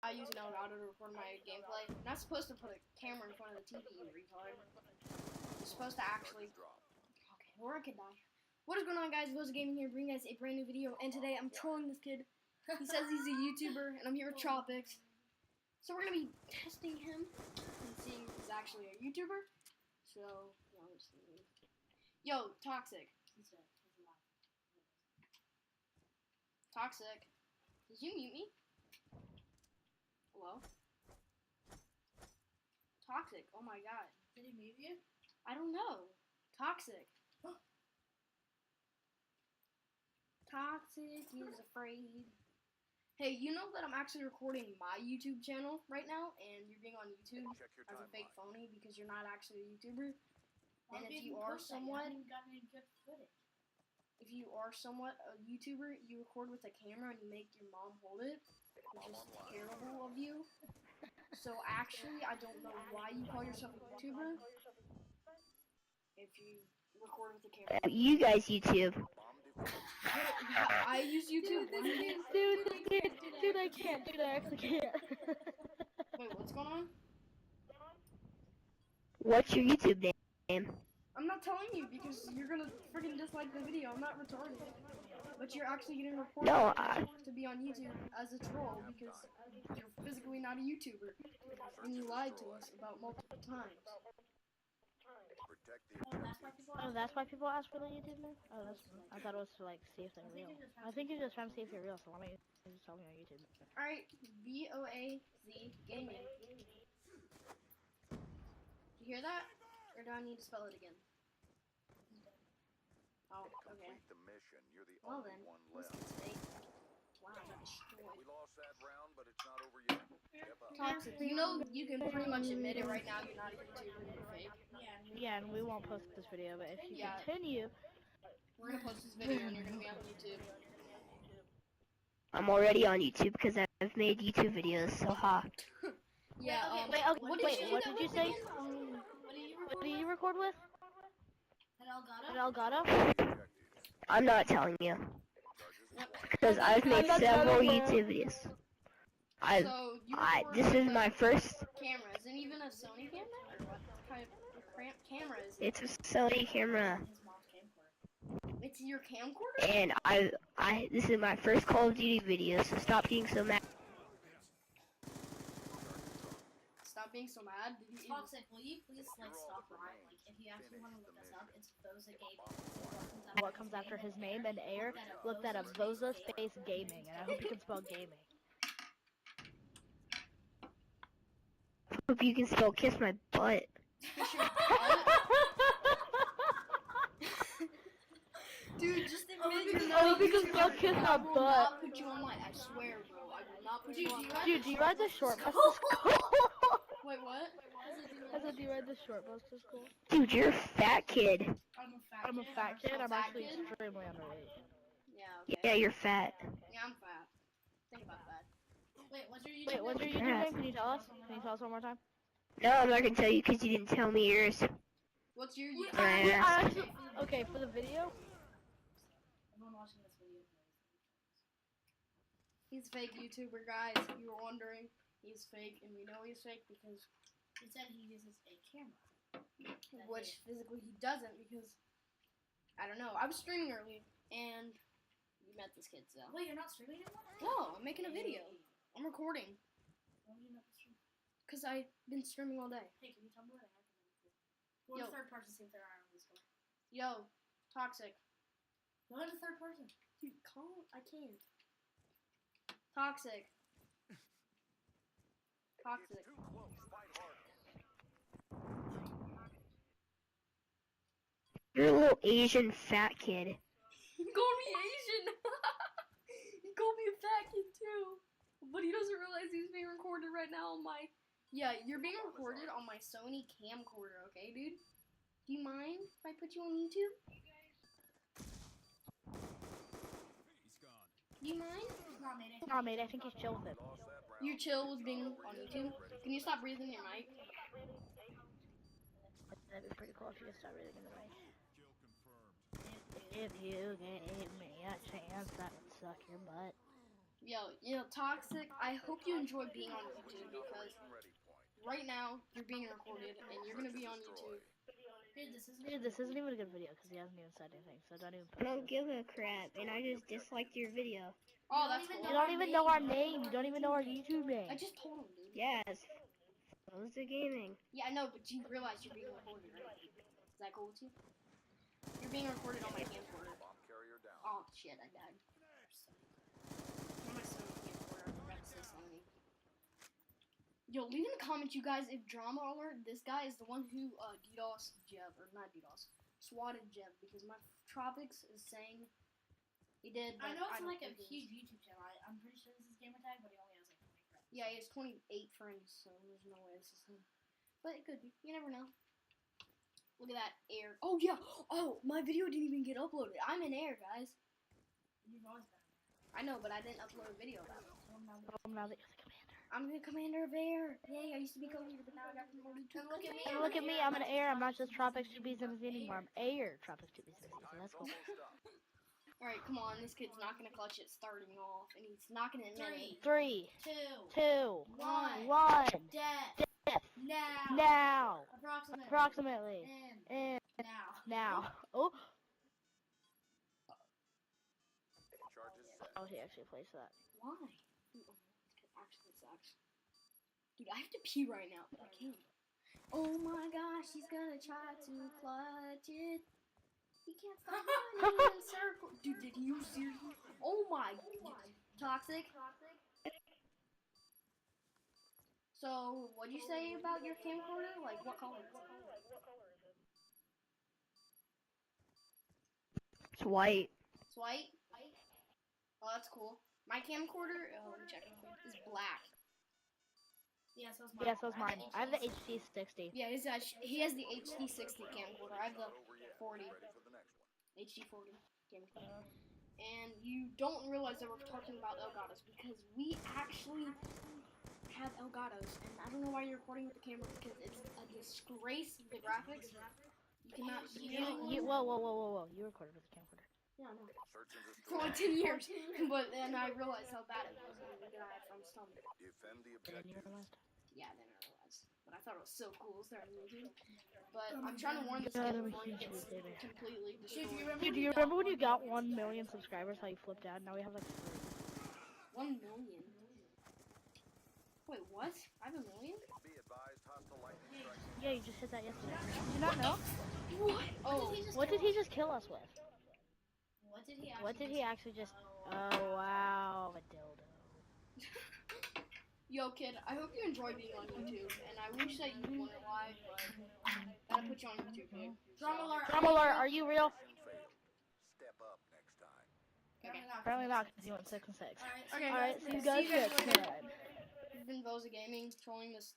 I use an Elgato to record my gameplay. I'm not supposed to put a camera in front of the TV, you retard. You're supposed to actually... Okay, or I could die. What is going on, guys? Voza Gaming here, bringing you guys a brand new video, and today I'm trolling this kid. He says he's a YouTuber, and I'm here with Tropics. So we're going to be testing him and seeing if he's actually a YouTuber. So, no, I'm just gonna... Yo, Toxic. Toxic. Did you mute me? Hello? Toxic. Oh my god. Did he mute you? I don't know. Toxic. Toxic is afraid. Hey, you know that I'm actually recording my YouTube channel right now, and you're being on YouTube as a fake phony because you're not actually a YouTuber. And if you are somewhat, if you are somewhat a YouTuber, you record with a camera and you make your mom hold it, which is terrible of you. So actually, I don't know why you call yourself a YouTuber if you record with a camera. You guys YouTube. I use YouTube. Dude, I can't. Dude, I actually can't. Wait, what's going on? What's your YouTube name? I'm not telling you because you're gonna freaking dislike the video. I'm not retarded. But you're actually getting reported to be on YouTube as a troll because you're physically not a YouTuber. And you lied to us about multiple times. Oh, that's why people ask for the YouTube name? Oh, I thought it was to, like, see if they're real. I think you're just trying to see if you're real, so why don't you just tell me on YouTube? Alright, VOAZ Gaming. Did you hear that? Or do I need to spell it again? Oh, okay. The mission. You're the Well only then, one this left. is fake. Wow, destroyed. We lost that round, but it's not over yet. Step up. Toxic, you know you can pretty much admit it right now, you're not a YouTuber, you're fake. Yeah, and we won't post this video, but if you continue... We're gonna post this video and you're gonna be on YouTube. I'm already on YouTube because I've made YouTube videos, so ha. Yeah, what did you say? What do you record with? An Elgato? I'm not telling you. Because I've made several YouTube videos. This is my first... camera. Is it even a Sony camera? Or what kind of camera is it? It's a Sony camera. It's your camcorder? And this is my first Call of Duty video, so stop being so mad. Stop being so mad. Did you Toxic, will you please like stop lying? Like, if you actually want to look us up, it's Voza Gaming. What comes after his name and air? Look that up, Voza space gaming, and I hope you can spell gaming. Hope you can still kiss my butt. Dude, just admit you can still kiss my butt. I will not put you online. I swear, bro. I will not put you online. Dude, do you ride the short bus to school? Wait, what? I said, do you ride the short bus to school? Dude, you're a fat kid. I'm a fat kid. I'm actually extremely underweight. Yeah, okay. Yeah, you're fat. Yeah, I'm fat. Think about that. Wait, what's your YouTube name? Can you tell us? Can you tell us one more time? No, I'm not gonna tell you because you didn't tell me yours. What's your YouTube? Okay, for the video. Everyone watching this video. He's a fake YouTuber, guys. If you were wondering, he's fake, and we know he's fake because he said he uses a camera. Which physically he doesn't because, I don't know. I was streaming earlier, and you met this kid, so. Wait, you're not streaming anymore? No, I'm making a video. I'm recording. Why would you not stream? Because I've been streaming all day. Hey, can you tell me what I have to do? Go to third person, see if there are on the store. Yo, Toxic. Go into third person. Dude, call. I can't. Toxic. Toxic. Too close. Fight hard. You're a little Asian fat kid. He called me Asian. He called me a fat kid too. But he doesn't realize he's being recorded right now on my... Yeah, you're being recorded on my Sony CamCorder, okay, dude? Do you mind if I put you on YouTube? Do you mind? Nah, mate, I think he's chill with it. You chill with being on YouTube? Can you stop breathing in your mic? That'd be pretty cool if you could stop breathing in the mic. If you gave me a chance, I would suck your butt. Yo, Toxic, I hope you enjoy being on YouTube because right now you're being recorded and you're gonna be on YouTube. Dude, this isn't even a good video because he hasn't even said anything, so don't even. I don't give a crap, and I just disliked your video. Oh, that's cool. You don't even know our name. You don't even know our YouTube name. I just told him, dude. Yes. Rosa Gaming. Yeah, I know, but you realize you're being recorded, right? Is that cool with you? You're being recorded on my camcorder. Bomb carrier down. Oh shit, I died. On my Sony camcorder, I forgot to say Sony. Yo, leave in the comments, you guys, if drama alert, this guy is the one who DDoS Jeb, or not DDoS, swatted Jeb, because my Tropics is saying he did. But I know it's don't like a think he huge is. YouTube channel. I'm pretty sure this is gamer tag, but he only has like 20 friends. Yeah, he has 28 friends, so there's no way this is him. But it could be. You never know. Look at that air. Oh yeah. Oh, my video didn't even get uploaded. I'm in air, guys. You've always been. I know, but I didn't upload a video about it. Now that you're the commander. I'm the commander of air. Yay, I used to be co-leader, but now I got promoted to And look at me. And look at me, I'm an air. I'm not just Tropics 2B's and Z anymore. I'm air Tropics 2B's and Z. So that's cool. Alright, come on. This kid's not going to clutch it starting off, and he's not going to admit it. 3, 2, 2, 1. 1. Death. Now. Now. Approximately. And Now. now. Oh. Charges set. Oh, he actually plays that. Why? Ooh, this kid actually sucks. Dude, I have to pee right now, but I can't. Oh my gosh, he's gonna try to clutch it. He can't stop running in circles. Dude, did you seriously? Oh my. Toxic. So, what'd you say about your camcorder? Like, what color? It's white. It's white? Oh, that's cool. My camcorder, let me check, is black. Yeah, so it's mine. Yeah, so's mine. I have the HD60. Yeah, he has the HD60 camcorder. I have the 40. Ready for the next one. HD40 camcorder. And you don't realize that we're talking about Elgatos because we actually have Elgatos. And I don't know why you're recording with the camera because it's a disgrace, the graphics. You cannot hear Whoa. You recorded with the camcorder. Yeah, I know. Search and destroy. For like 10 years. But then I realized how bad it was and then I from stomach. Defend the Then you objective. realized. Yeah, then I realized. But I thought it was so cool starting YouTube. But I'm trying to warn this kid before he gets completely destroyed. Dude, do you remember when you got 1 million subscribers? How you flipped out? Now we have like 1 million. Wait, what? I have a million? Be advised, hostile lightning strikes. Yeah, you just hit that yesterday. Did you not know? What? Oh, What did he just kill us with? What did he actually just? Oh wow, a dildo. yo, kid, I hope you enjoy being on YouTube, and I wish that you weren't live, but gotta put you on YouTube, dude. Drum alert. Drum alert, are you real? Fail. Step up next time. Okay. Apparently not, because you went 6 and 6. Okay, Alright, see you guys later. next time. You've been Boza Gaming, trolling this